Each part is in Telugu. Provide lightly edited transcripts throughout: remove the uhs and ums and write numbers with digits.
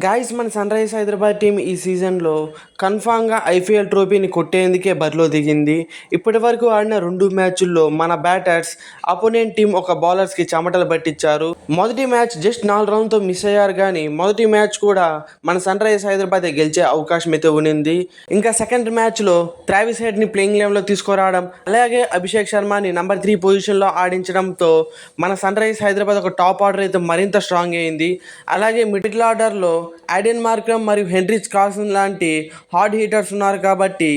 గాయ్స్ మన సన్ రైజ్ హైదరాబాద్ టీం ఈ సీజన్లో కన్ఫామ్గా ఐపీఎల్ ట్రోఫీని కొట్టేందుకే బరిలో దిగింది. ఇప్పటి వరకు ఆడిన 2 మ్యాచ్ల్లో మన బ్యాటర్స్ అపోనెంట్ టీం ఒక బౌలర్స్కి చెమటలు పట్టించారు. మొదటి మ్యాచ్ జస్ట్ 4 రౌండ్తో మిస్ అయ్యారు, కానీ మొదటి మ్యాచ్ కూడా మన సన్ రైజ్ హైదరాబాద్ గెలిచే అవకాశం అయితే ఉన్నింది. ఇంకా సెకండ్ మ్యాచ్లో ట్రావిస్ హెడ్ని ప్లేయింగ్ లెవెన్లో తీసుకురావడం, అలాగే అభిషేక్ శర్మని నంబర్ 3 పొజిషన్లో ఆడించడంతో మన సన్ రైజ్ హైదరాబాద్ ఒక టాప్ ఆర్డర్ అయితే మరింత స్ట్రాంగ్ అయింది. అలాగే మిడిల్ ఆర్డర్లో ఐడెన్ మార్క్రమ్ మరియు హెన్రిచ్ కార్సన్ లాంటి హార్డ్ హీటర్స్ ఉన్నారు. కాబట్టి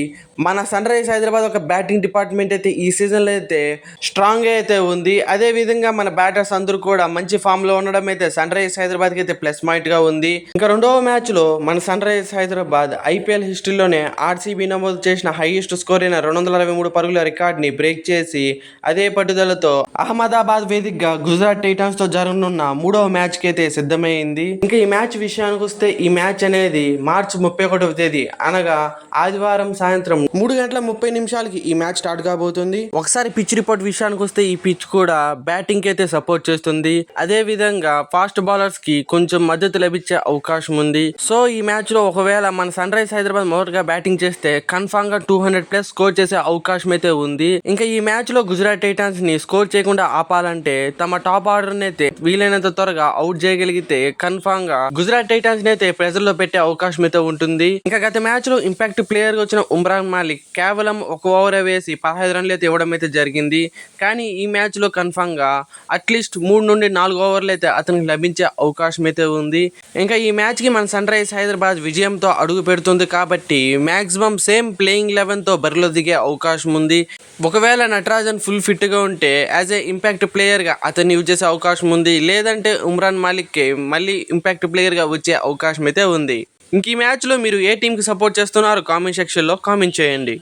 మన సన్ రైజ్ హైదరాబాద్ ఒక బ్యాటింగ్ డిపార్ట్మెంట్ అయితే ఈ సీజన్లో అయితే స్ట్రాంగ్ అయితే ఉంది. అదేవిధంగా మన బ్యాటర్స్ అందరూ కూడా మంచి ఫామ్లో ఉండడం అయితే సన్ రైజ్ హైదరాబాద్కి అయితే ప్లస్ పాయింట్గా ఉంది. ఇంకా రెండవ మ్యాచ్లో మన సన్ రైజ్ హైదరాబాద్ ఐపీఎల్ హిస్టరీలోనే ఆర్సీబీ నమోదు చేసిన హైయెస్ట్ స్కోర్ అయిన 263 పరుగుల రికార్డ్ని బ్రేక్ చేసి అదే పట్టుదలతో అహ్మదాబాద్ వేదికగా గుజరాత్ టైటాన్స్తో జరగనున్న 3వ మ్యాచ్కి అయితే సిద్ధమైంది. ఇంకా ఈ మ్యాచ్ విషయానికి వస్తే ఈ మ్యాచ్ అనేది మార్చి 31వ తేదీ అనగా ఆదివారం సాయంత్రం 3:30 ఈ మ్యాచ్ స్టార్ట్ కాబోతుంది. ఒకసారి పిచ్ రిపోర్ట్ విషయానికి వస్తే ఈ పిచ్ కూడా బ్యాటింగ్ అయితే సపోర్ట్ చేస్తుంది. అదే విధంగా ఫాస్ట్ బౌలర్స్ కి కొంచెం మద్దతు లభించే అవకాశం ఉంది. సో ఈ మ్యాచ్ లో ఒకవేళ మన సన్ రైజ్ హైదరాబాద్ మొదటగా బ్యాటింగ్ చేస్తే కన్ఫామ్ గా 200+ స్కోర్ చేసే అవకాశం అయితే ఉంది. ఇంకా ఈ మ్యాచ్ లో గుజరాత్ టైటాన్స్ ని స్కోర్ చేయకుండా ఆపాలంటే తమ టాప్ ఆర్డర్ అయితే వీలైనంత త్వరగా అవుట్ చేయగలిగితే కన్ఫామ్ గా గుజరాత్ టైటాన్స్ అయితే ప్రెజర్ లో పెట్టే అవకాశం అయితే ఉంటుంది. ఇంకా గత మ్యాచ్ లో ఇంపాక్ట్ ప్లేయర్ గా వచ్చిన ఉమ్రాన్ మాలిక్ కేవలం 1 ఓవర్ వేసి 15 రన్లు అయితే ఇవ్వడం అయితే జరిగింది. కానీ ఈ మ్యాచ్ లో కన్ఫామ్ గా అట్లీస్ట్ 3 నుండి 4 ఓవర్లు అయితే అతనికి లభించే అవకాశం అయితే ఉంది. ఇంకా ఈ మ్యాచ్ కి మన సన్ రైజ్ హైదరాబాద్ విజయంతో అడుగు పెడుతుంది. కాబట్టి మాక్సిమం సేమ్ ప్లేయింగ్ 11 తో బరిలో దిగే అవకాశం ఉంది. ఒకవేళ నటరాజన్ ఫుల్ ఫిట్ గా ఉంటే యాజ్ ఏ ఇంపాక్ట్ ప్లేయర్ గా అతన్ని యూజ్ చేసే అవకాశం ఉంది. లేదంటే ఉమ్రాన్ మాలిక్ కి మళ్ళీ ఇంపాక్ట్ ప్లేయర్ గా వచ్చే అవకాశం అయితే ఉంది. ఇంక ఈ మ్యాచ్లో మీరు ఏ టీంకి సపోర్ట్ చేస్తున్నారో కామెంట్ సెక్షన్లో కామెంట్ చేయండి.